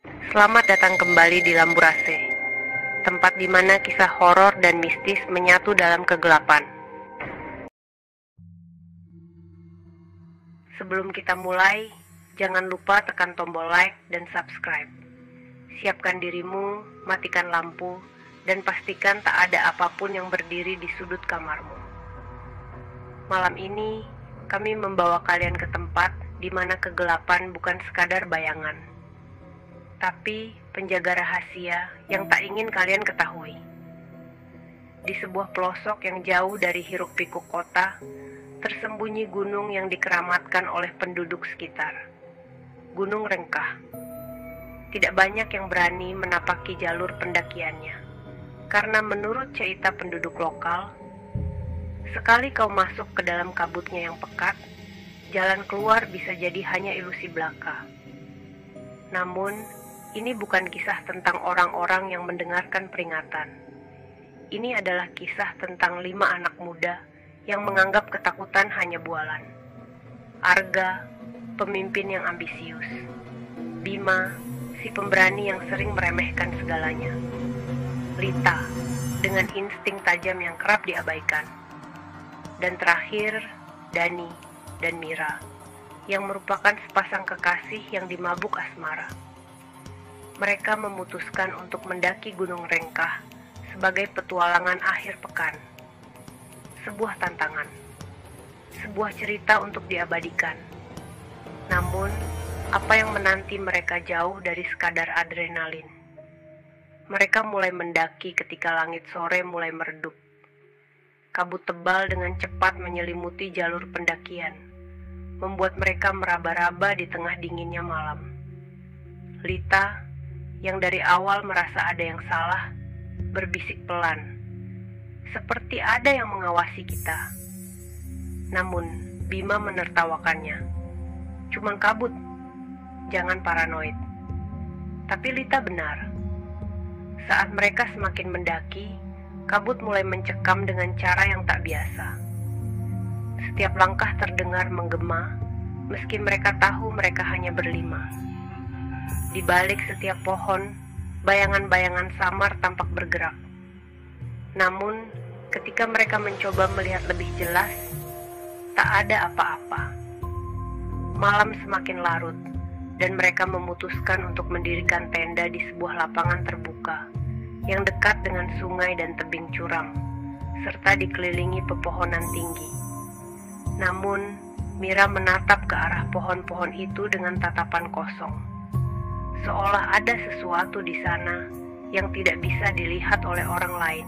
Selamat datang kembali di Lamburase, tempat di mana kisah horor dan mistis menyatu dalam kegelapan. Sebelum kita mulai, jangan lupa tekan tombol like dan subscribe. Siapkan dirimu, matikan lampu, dan pastikan tak ada apapun yang berdiri di sudut kamarmu. Malam ini, kami membawa kalian ke tempat di mana kegelapan bukan sekadar bayangan, tapi penjaga rahasia yang tak ingin kalian ketahui. Di sebuah pelosok yang jauh dari hiruk-pikuk kota, tersembunyi gunung yang dikeramatkan oleh penduduk sekitar. Gunung Rengkah. Tidak banyak yang berani menapaki jalur pendakiannya, karena menurut cerita penduduk lokal, sekali kau masuk ke dalam kabutnya yang pekat, jalan keluar bisa jadi hanya ilusi belaka. Namun, ini bukan kisah tentang orang-orang yang mendengarkan peringatan. Ini adalah kisah tentang 5 anak muda yang menganggap ketakutan hanya bualan. Arga, pemimpin yang ambisius. Bima, si pemberani yang sering meremehkan segalanya. Lita, dengan insting tajam yang kerap diabaikan. Dan terakhir, Dani dan Mira, yang merupakan sepasang kekasih yang dimabuk asmara. Mereka memutuskan untuk mendaki Gunung Rengkah sebagai petualangan akhir pekan. Sebuah tantangan, sebuah cerita untuk diabadikan. Namun, apa yang menanti mereka jauh dari sekadar adrenalin. Mereka mulai mendaki ketika langit sore mulai meredup. Kabut tebal dengan cepat menyelimuti jalur pendakian, membuat mereka meraba-raba di tengah dinginnya malam. Lita, yang dari awal merasa ada yang salah, berbisik pelan, seperti ada yang mengawasi kita. Namun, Bima menertawakannya. Cuman kabut, jangan paranoid. Tapi Lita benar. Saat mereka semakin mendaki, kabut mulai mencekam dengan cara yang tak biasa. Setiap langkah terdengar menggema, meski mereka tahu mereka hanya berlima. Di balik setiap pohon, bayangan-bayangan samar tampak bergerak. Namun, ketika mereka mencoba melihat lebih jelas, tak ada apa-apa. Malam semakin larut, dan mereka memutuskan untuk mendirikan tenda di sebuah lapangan terbuka yang dekat dengan sungai dan tebing curam, serta dikelilingi pepohonan tinggi. Namun, Mira menatap ke arah pohon-pohon itu dengan tatapan kosong. Seolah ada sesuatu di sana yang tidak bisa dilihat oleh orang lain.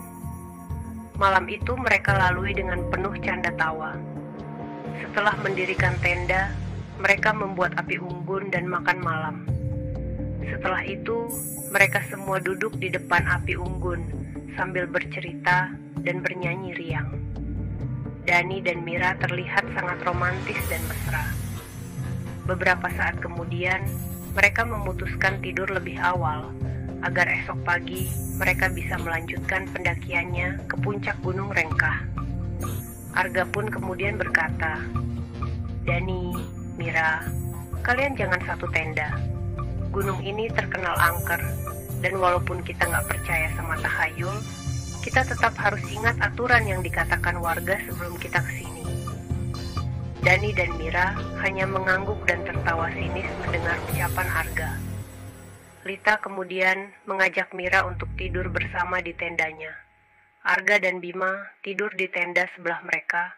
Malam itu mereka lalui dengan penuh canda tawa. Setelah mendirikan tenda, mereka membuat api unggun dan makan malam. Setelah itu, mereka semua duduk di depan api unggun sambil bercerita dan bernyanyi riang. Dani dan Mira terlihat sangat romantis dan mesra. Beberapa saat kemudian, mereka memutuskan tidur lebih awal, agar esok pagi mereka bisa melanjutkan pendakiannya ke puncak Gunung Rengkah. Arga pun kemudian berkata, "Dani, Mira, kalian jangan satu tenda. Gunung ini terkenal angker, dan walaupun kita nggak percaya sama tahayul, kita tetap harus ingat aturan yang dikatakan warga sebelum kita kesini." Dani dan Mira hanya mengangguk dan tertawa sinis mendengar ucapan Arga. Lita kemudian mengajak Mira untuk tidur bersama di tendanya. Arga dan Bima tidur di tenda sebelah mereka,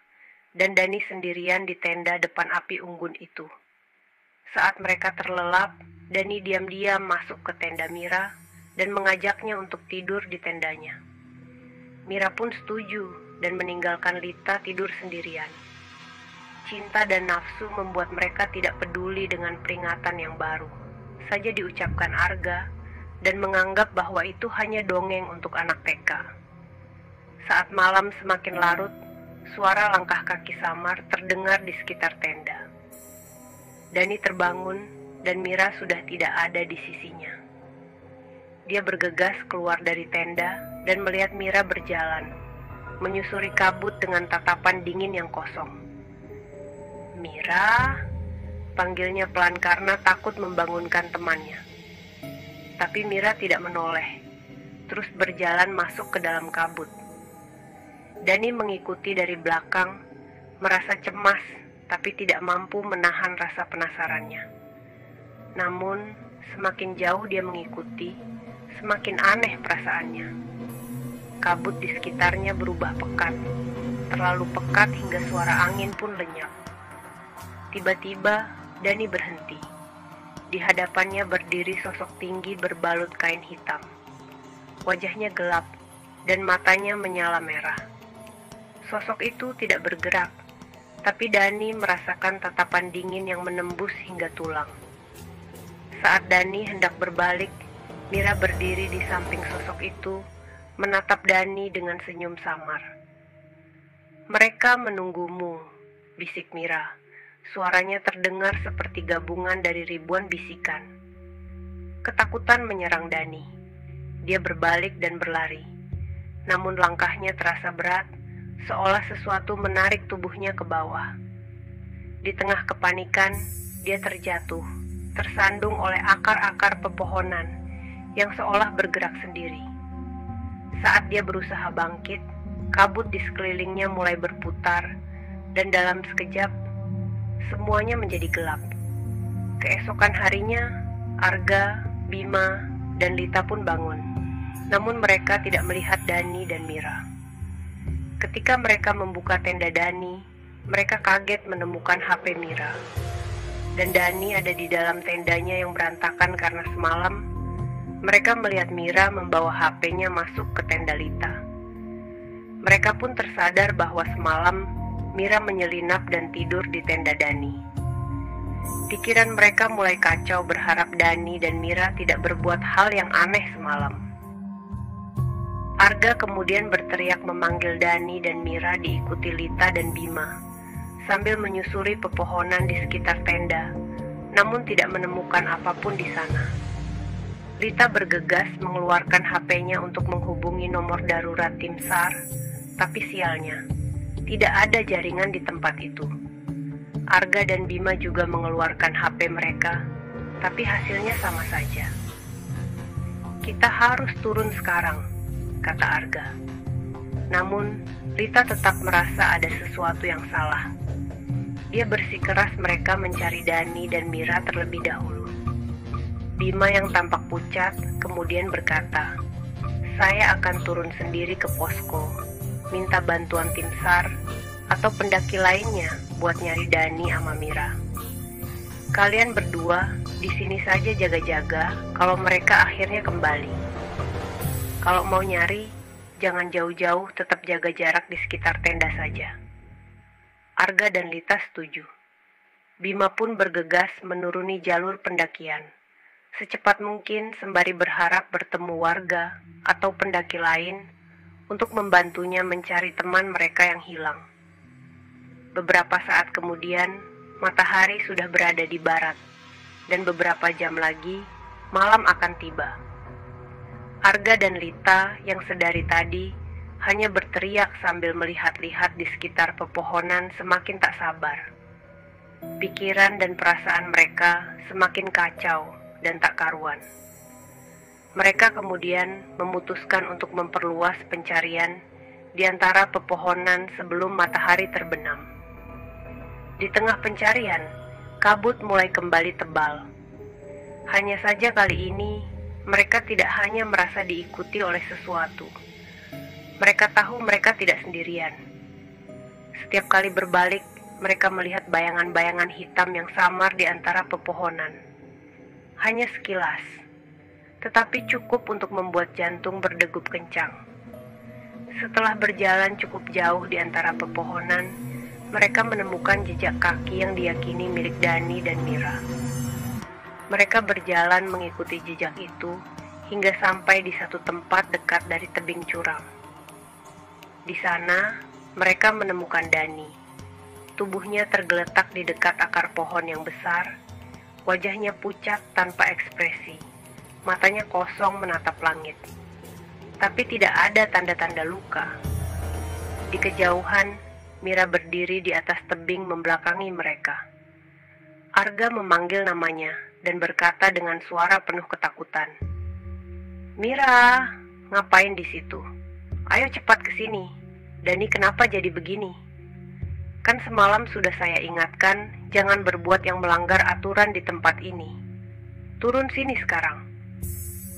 dan Dani sendirian di tenda depan api unggun itu. Saat mereka terlelap, Dani diam-diam masuk ke tenda Mira dan mengajaknya untuk tidur di tendanya. Mira pun setuju dan meninggalkan Lita tidur sendirian. Cinta dan nafsu membuat mereka tidak peduli dengan peringatan yang baru saja diucapkan Arga dan menganggap bahwa itu hanya dongeng untuk anak TK. Saat malam semakin larut, suara langkah kaki samar terdengar di sekitar tenda. Dani terbangun dan Mira sudah tidak ada di sisinya. Dia bergegas keluar dari tenda dan melihat Mira berjalan, menyusuri kabut dengan tatapan dingin yang kosong. "Mira," panggilnya pelan karena takut membangunkan temannya. tapi Mira tidak menoleh, terus berjalan masuk ke dalam kabut. Dani mengikuti dari belakang, merasa cemas tapi tidak mampu menahan rasa penasarannya. Namun, semakin jauh dia mengikuti, semakin aneh perasaannya. Kabut di sekitarnya berubah pekat, terlalu pekat hingga suara angin pun lenyap. Tiba-tiba, Dani berhenti. Di hadapannya berdiri sosok tinggi berbalut kain hitam. Wajahnya gelap dan matanya menyala merah. Sosok itu tidak bergerak, tapi Dani merasakan tatapan dingin yang menembus hingga tulang. Saat Dani hendak berbalik, Mira berdiri di samping sosok itu, menatap Dani dengan senyum samar. "Mereka menunggumu," bisik Mira. Suaranya terdengar seperti gabungan dari ribuan bisikan. Ketakutan menyerang Dani. Dia berbalik dan berlari. Namun langkahnya terasa berat, seolah sesuatu menarik tubuhnya ke bawah. Di tengah kepanikan, dia terjatuh, tersandung oleh akar-akar pepohonan yang seolah bergerak sendiri. Saat dia berusaha bangkit, kabut di sekelilingnya mulai berputar, dan dalam sekejap, semuanya menjadi gelap. Keesokan harinya, Arga, Bima, dan Lita pun bangun. Namun mereka tidak melihat Dani dan Mira. Ketika mereka membuka tenda Dani, mereka kaget menemukan HP Mira. Dan Dani ada di dalam tendanya yang berantakan karena semalam mereka melihat Mira membawa HP-nya masuk ke tenda Lita. Mereka pun tersadar bahwa semalam Mira menyelinap dan tidur di tenda Dani. Pikiran mereka mulai kacau berharap Dani dan Mira tidak berbuat hal yang aneh semalam. Arga kemudian berteriak memanggil Dani dan Mira diikuti Lita dan Bima, sambil menyusuri pepohonan di sekitar tenda, namun tidak menemukan apapun di sana. Lita bergegas mengeluarkan HP-nya untuk menghubungi nomor darurat tim SAR, tapi sialnya, tidak ada jaringan di tempat itu. Arga dan Bima juga mengeluarkan HP mereka, tapi hasilnya sama saja. "Kita harus turun sekarang," kata Arga. Namun, Lita tetap merasa ada sesuatu yang salah. Dia bersikeras mereka mencari Dani dan Mira terlebih dahulu. Bima yang tampak pucat kemudian berkata, "Saya akan turun sendiri ke posko, minta bantuan tim SAR atau pendaki lainnya buat nyari Dani sama Mira. Kalian berdua di sini saja jaga-jaga kalau mereka akhirnya kembali. Kalau mau nyari, jangan jauh-jauh, tetap jaga jarak di sekitar tenda saja." Arga dan Lita setuju. Bima pun bergegas menuruni jalur pendakian, secepat mungkin sembari berharap bertemu warga atau pendaki lain untuk membantunya mencari teman mereka yang hilang. Beberapa saat kemudian, matahari sudah berada di barat, dan beberapa jam lagi, malam akan tiba. Arga dan Lita yang sedari tadi hanya berteriak sambil melihat-lihat di sekitar pepohonan semakin tak sabar. Pikiran dan perasaan mereka semakin kacau dan tak karuan. Mereka kemudian memutuskan untuk memperluas pencarian di antara pepohonan sebelum matahari terbenam. Di tengah pencarian, kabut mulai kembali tebal. Hanya saja kali ini, mereka tidak hanya merasa diikuti oleh sesuatu. Mereka tahu mereka tidak sendirian. Setiap kali berbalik, mereka melihat bayangan-bayangan hitam yang samar di antara pepohonan. Hanya sekilas, tetapi cukup untuk membuat jantung berdegup kencang. Setelah berjalan cukup jauh di antara pepohonan, mereka menemukan jejak kaki yang diyakini milik Dani dan Mira. Mereka berjalan mengikuti jejak itu hingga sampai di satu tempat dekat dari tebing curam. Di sana, mereka menemukan Dani. Tubuhnya tergeletak di dekat akar pohon yang besar. Wajahnya pucat tanpa ekspresi, matanya kosong menatap langit. Tapi tidak ada tanda-tanda luka. Di kejauhan, Mira berdiri di atas tebing membelakangi mereka. Arga memanggil namanya dan berkata dengan suara penuh ketakutan, "Mira, ngapain di situ? Ayo cepat ke sini. Dani kenapa jadi begini? Kan semalam sudah saya ingatkan jangan berbuat yang melanggar aturan di tempat ini. Turun sini sekarang."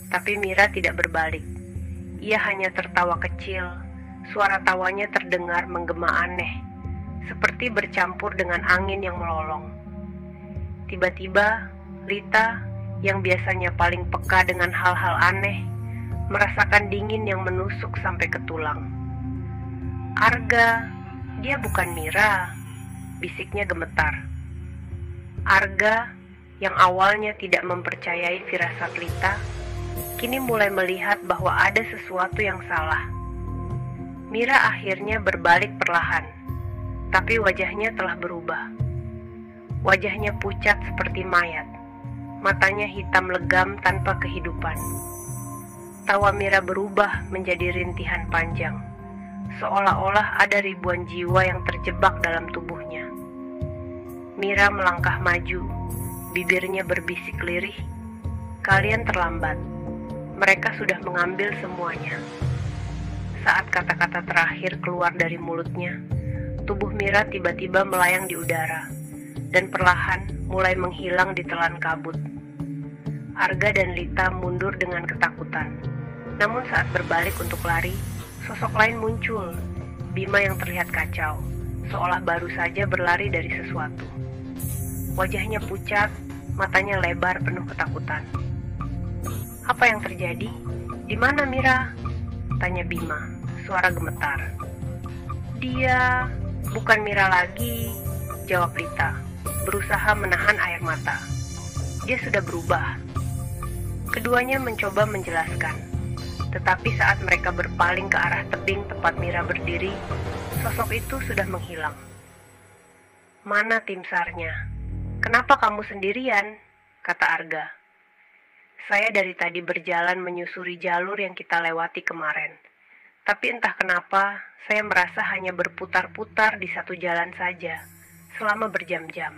Tapi Mira tidak berbalik. Ia hanya tertawa kecil. Suara tawanya terdengar menggema aneh, seperti bercampur dengan angin yang melolong. Tiba-tiba, Lita yang biasanya paling peka dengan hal-hal aneh, merasakan dingin yang menusuk sampai ke tulang. "Arga, dia bukan Mira," bisiknya gemetar. Arga yang awalnya tidak mempercayai firasat Lita, kini mulai melihat bahwa ada sesuatu yang salah. Mira akhirnya berbalik perlahan, tapi wajahnya telah berubah. Wajahnya pucat seperti mayat, matanya hitam legam tanpa kehidupan. Tawa Mira berubah menjadi rintihan panjang, seolah-olah ada ribuan jiwa yang terjebak dalam tubuhnya. Mira melangkah maju, bibirnya berbisik lirih, "Kalian terlambat. Mereka sudah mengambil semuanya." Saat kata-kata terakhir keluar dari mulutnya, tubuh Mira tiba-tiba melayang di udara, dan perlahan mulai menghilang di telan kabut. Arga dan Lita mundur dengan ketakutan. Namun saat berbalik untuk lari, sosok lain muncul, Bima yang terlihat kacau, seolah baru saja berlari dari sesuatu. Wajahnya pucat, matanya lebar penuh ketakutan. "Apa yang terjadi? Di mana Mira?" tanya Bima, suara gemetar. "Dia bukan Mira lagi," jawab Lita, berusaha menahan air mata. "Dia sudah berubah." Keduanya mencoba menjelaskan, tetapi saat mereka berpaling ke arah tebing tempat Mira berdiri, sosok itu sudah menghilang. "Mana tim SAR-nya? Kenapa kamu sendirian?" kata Arga. "Saya dari tadi berjalan menyusuri jalur yang kita lewati kemarin. Tapi entah kenapa, saya merasa hanya berputar-putar di satu jalan saja, selama berjam-jam.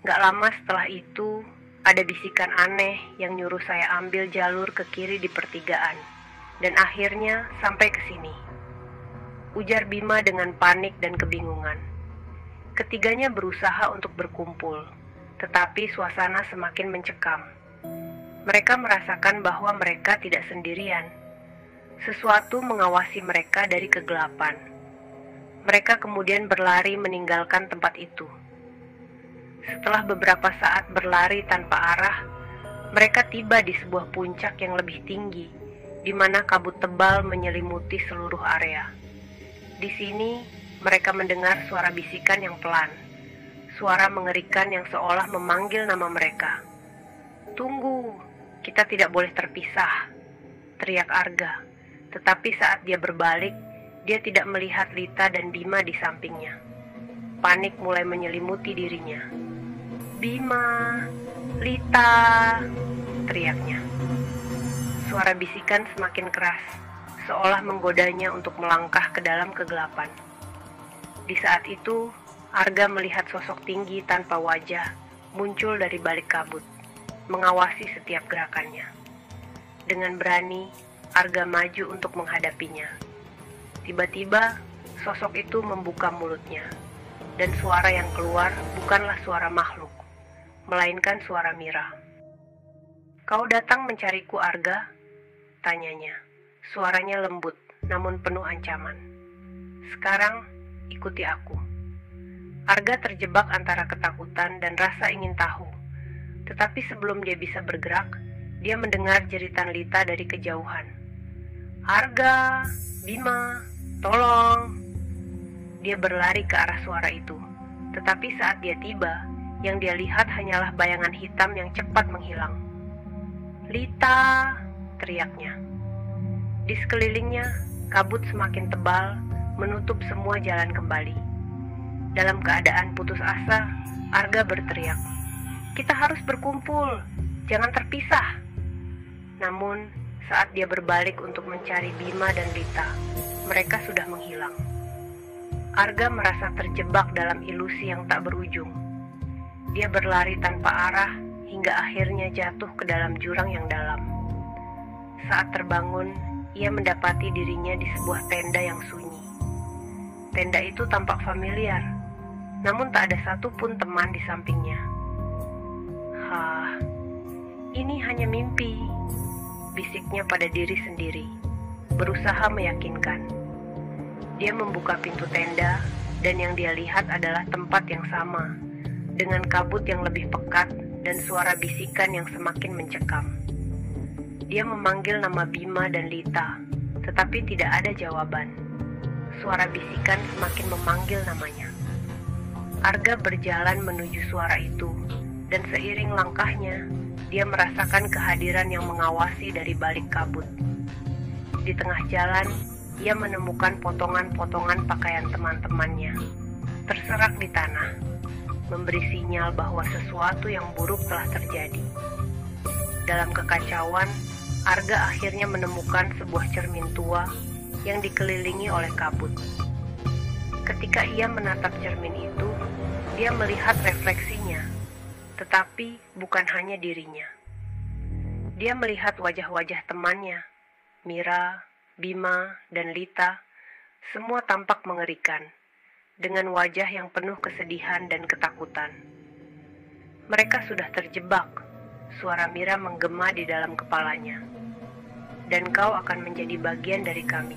Gak lama setelah itu, ada bisikan aneh yang nyuruh saya ambil jalur ke kiri di pertigaan, dan akhirnya sampai ke sini," ujar Bima dengan panik dan kebingungan. Ketiganya berusaha untuk berkumpul, tetapi suasana semakin mencekam. Mereka merasakan bahwa mereka tidak sendirian. Sesuatu mengawasi mereka dari kegelapan. Mereka kemudian berlari meninggalkan tempat itu. Setelah beberapa saat berlari tanpa arah, mereka tiba di sebuah puncak yang lebih tinggi, di mana kabut tebal menyelimuti seluruh area. Di sini, mereka mendengar suara bisikan yang pelan, suara mengerikan yang seolah memanggil nama mereka. "Tunggu, kita tidak boleh terpisah," teriak Arga. Tetapi saat dia berbalik, dia tidak melihat Lita dan Bima di sampingnya. Panik mulai menyelimuti dirinya. "Bima, Lita," teriaknya. Suara bisikan semakin keras, seolah menggodanya untuk melangkah ke dalam kegelapan. Di saat itu, Arga melihat sosok tinggi tanpa wajah muncul dari balik kabut, mengawasi setiap gerakannya. Dengan berani, Arga maju untuk menghadapinya. Tiba-tiba, sosok itu membuka mulutnya, dan suara yang keluar bukanlah suara makhluk, melainkan suara Mira. "Kau datang mencariku, Arga?" tanyanya. Suaranya lembut, namun penuh ancaman. "Sekarang, ikuti aku." Arga terjebak antara ketakutan dan rasa ingin tahu. Tetapi sebelum dia bisa bergerak, dia mendengar jeritan Lita dari kejauhan. "Arga, Bima, tolong!" Dia berlari ke arah suara itu. Tetapi saat dia tiba, yang dia lihat hanyalah bayangan hitam yang cepat menghilang. "Lita!" teriaknya. Di sekelilingnya, kabut semakin tebal, menutup semua jalan kembali. Dalam keadaan putus asa, Arga berteriak, "Kita harus berkumpul, jangan terpisah." Namun, saat dia berbalik untuk mencari Bima dan Lita, mereka sudah menghilang. Arga merasa terjebak dalam ilusi yang tak berujung. Dia berlari tanpa arah hingga akhirnya jatuh ke dalam jurang yang dalam. Saat terbangun, ia mendapati dirinya di sebuah tenda yang sunyi. Tenda itu tampak familiar, namun tak ada satupun teman di sampingnya. Ini hanya mimpi, bisiknya pada diri sendiri, berusaha meyakinkan. Dia membuka pintu tenda, dan yang dia lihat adalah tempat yang sama, dengan kabut yang lebih pekat dan suara bisikan yang semakin mencekam. Dia memanggil nama Bima dan Lita, tetapi tidak ada jawaban. Suara bisikan semakin memanggil namanya. Arga berjalan menuju suara itu, dan seiring langkahnya, dia merasakan kehadiran yang mengawasi dari balik kabut. Di tengah jalan, ia menemukan potongan-potongan pakaian teman-temannya, terserak di tanah, memberi sinyal bahwa sesuatu yang buruk telah terjadi. Dalam kekacauan, Arga akhirnya menemukan sebuah cermin tua yang dikelilingi oleh kabut. Ketika ia menatap cermin itu, dia melihat refleksinya, tetapi bukan hanya dirinya. Dia melihat wajah-wajah temannya, Mira, Bima, dan Lita, semua tampak mengerikan, dengan wajah yang penuh kesedihan dan ketakutan. Mereka sudah terjebak, suara Mira menggema di dalam kepalanya. Dan kau akan menjadi bagian dari kami.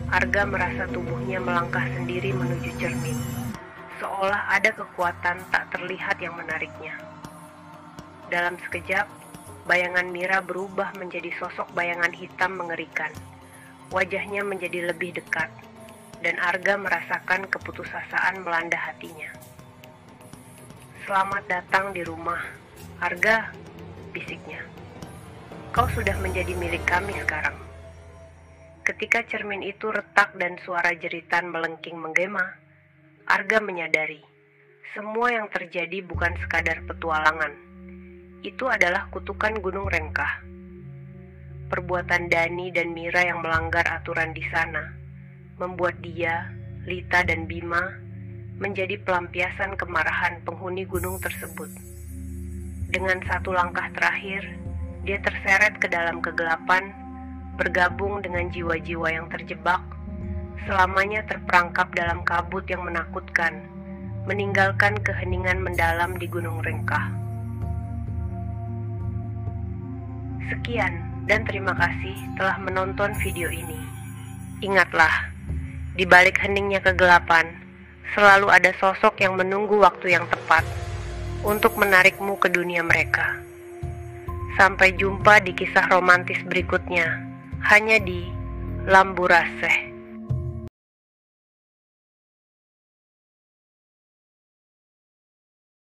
Arga merasa tubuhnya melangkah sendiri menuju cermin, seolah ada kekuatan tak terlihat yang menariknya. Dalam sekejap, bayangan Mira berubah menjadi sosok bayangan hitam mengerikan. Wajahnya menjadi lebih dekat, dan Arga merasakan keputusasaan melanda hatinya. Selamat datang di rumah, Arga, bisiknya. Kau sudah menjadi milik kami sekarang. Ketika cermin itu retak dan suara jeritan melengking menggema, Arga menyadari, semua yang terjadi bukan sekadar petualangan. Itu adalah kutukan Gunung Rengkah. Perbuatan Dani dan Mira yang melanggar aturan di sana, membuat dia, Lita, dan Bima menjadi pelampiasan kemarahan penghuni gunung tersebut. Dengan satu langkah terakhir, dia terseret ke dalam kegelapan, bergabung dengan jiwa-jiwa yang terjebak, selamanya terperangkap dalam kabut yang menakutkan, meninggalkan keheningan mendalam di Gunung Rengkah. Sekian, dan terima kasih telah menonton video ini. Ingatlah, di balik heningnya kegelapan, selalu ada sosok yang menunggu waktu yang tepat untuk menarikmu ke dunia mereka. Sampai jumpa di kisah romantis berikutnya, hanya di Lambu Raseh.